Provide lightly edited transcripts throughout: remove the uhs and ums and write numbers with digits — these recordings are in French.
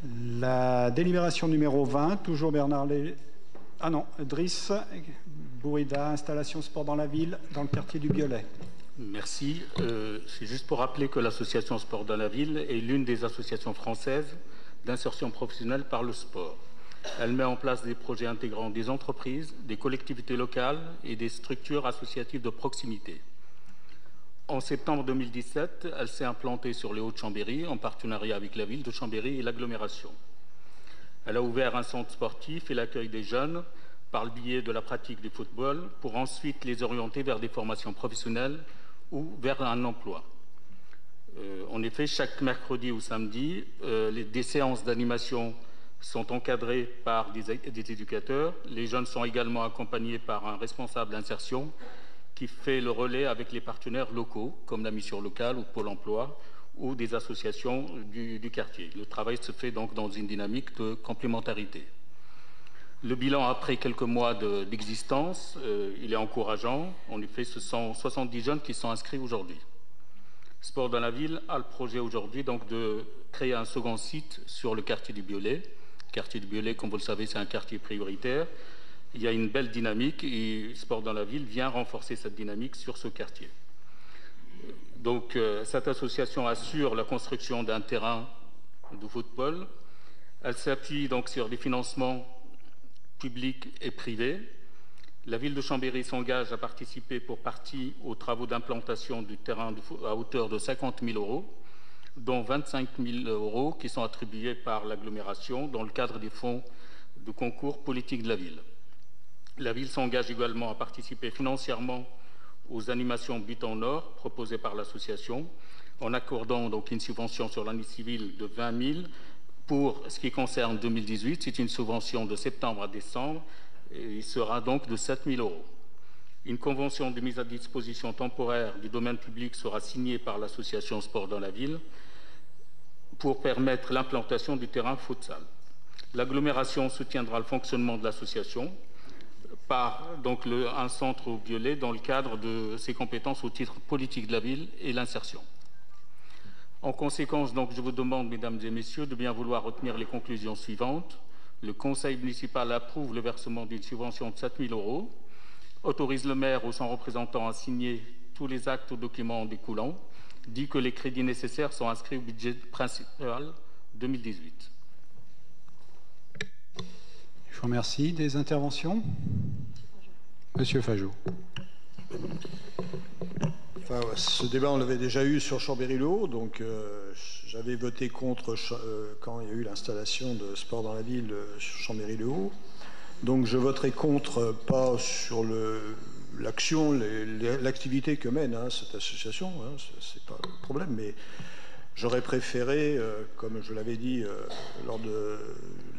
La délibération numéro 20, toujours Bernard Ah non, Driss Bourida, installation sport dans la ville, dans le quartier du Biolay. Merci. C'est juste pour rappeler que l'association Sport dans la ville est l'une des associations françaises d'insertion professionnelle par le sport. Elle met en place des projets intégrant des entreprises, des collectivités locales et des structures associatives de proximité. En septembre 2017, elle s'est implantée sur les Hauts-de-Chambéry en partenariat avec la ville de Chambéry et l'agglomération. Elle a ouvert un centre sportif et l'accueil des jeunes par le biais de la pratique du football pour ensuite les orienter vers des formations professionnelles ou vers un emploi. En effet, chaque mercredi ou samedi, des séances d'animation sont encadrées par des éducateurs. Les jeunes sont également accompagnés par un responsable d'insertion qui fait le relais avec les partenaires locaux, comme la mission locale ou Pôle emploi, ou des associations du quartier. Le travail se fait donc dans une dynamique de complémentarité. Le bilan après quelques mois d'existence, il est encourageant. En effet, ce sont 70 jeunes qui sont inscrits aujourd'hui. Sport dans la ville a le projet aujourd'hui donc de créer un second site sur le quartier du Biolay. Le quartier du Biolay, comme vous le savez, c'est un quartier prioritaire. Il y a une belle dynamique et Sport dans la ville vient renforcer cette dynamique sur ce quartier. Donc, cette association assure la construction d'un terrain de football. Elle s'appuie donc sur des financements publics et privés. La ville de Chambéry s'engage à participer pour partie aux travaux d'implantation du terrain à hauteur de 50 000 €, dont 25 000 € qui sont attribués par l'agglomération dans le cadre des fonds de concours politique de la ville. La ville s'engage également à participer financièrement aux animations But en Or proposées par l'association, en accordant donc une subvention sur l'année civile de 20 000. Pour ce qui concerne 2018, c'est une subvention de septembre à décembre, et il sera donc de 7 000 €. Une convention de mise à disposition temporaire du domaine public sera signée par l'association Sport dans la ville pour permettre l'implantation du terrain futsal. L'agglomération soutiendra le fonctionnement de l'association par donc un centre au Biolay dans le cadre de ses compétences au titre politique de la ville et l'insertion. En conséquence, donc, je vous demande, mesdames et messieurs, de bien vouloir retenir les conclusions suivantes. Le conseil municipal approuve le versement d'une subvention de 7 000 €, autorise le maire ou son représentant à signer tous les actes ou documents en découlant, dit que les crédits nécessaires sont inscrits au budget principal 2018. Je vous remercie. Des interventions ? Monsieur Fajot. Enfin, ce débat, on l'avait déjà eu sur Chambéry-le-Haut, donc j'avais voté contre quand il y a eu l'installation de Sport dans la ville sur Chambéry-le-Haut. Donc je voterai contre, pas sur l'action, l'activité que mène cette association, c'est pas le problème, mais j'aurais préféré, comme je l'avais dit lors de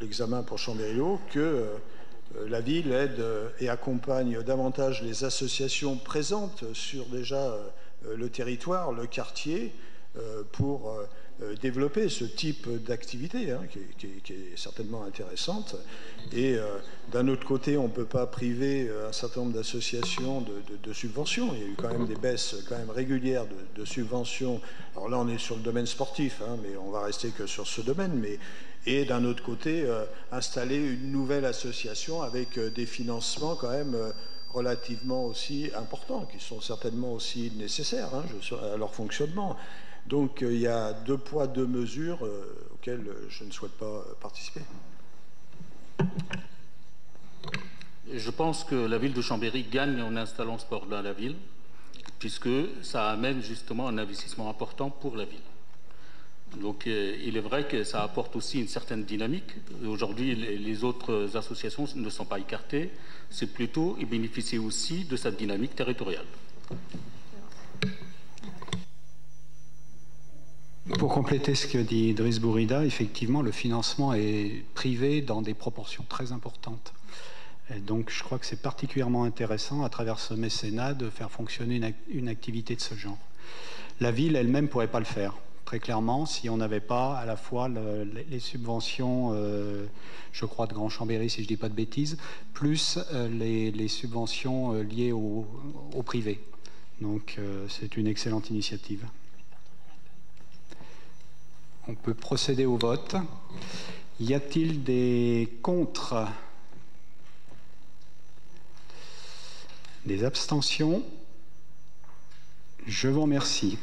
l'examen pour Chambéry-le-Haut, que la ville aide et accompagne davantage les associations présentes sur déjà le territoire, le quartier, pour développer ce type d'activité qui est certainement intéressante. Et d'un autre côté, on ne peut pas priver un certain nombre d'associations de subventions. Il y a eu quand même des baisses quand même régulières de subventions. Alors là, on est sur le domaine sportif, mais on va rester que sur ce domaine. Et d'un autre côté, installer une nouvelle association avec des financements quand même relativement aussi importants, qui sont certainement aussi nécessaires à leur fonctionnement. Donc il y a deux poids, deux mesures auxquelles je ne souhaite pas participer. Je pense que la ville de Chambéry gagne en installant Sport dans la ville, puisque ça amène justement un investissement important pour la ville. Donc il est vrai que ça apporte aussi une certaine dynamique. Aujourd'hui, les autres associations ne sont pas écartées. C'est plutôt, ils bénéficient aussi de cette dynamique territoriale. Pour compléter ce que dit Driss Bourida, effectivement, le financement est privé dans des proportions très importantes. Et donc, je crois que c'est particulièrement intéressant, à travers ce mécénat, de faire fonctionner une activité de ce genre. La ville elle-même ne pourrait pas le faire. Très clairement, si on n'avait pas à la fois les subventions, je crois, de Grand Chambéry, si je ne dis pas de bêtises, plus les subventions liées au privé. Donc, c'est une excellente initiative. On peut procéder au vote. Y a-t-il des contre? Des abstentions? Je vous remercie.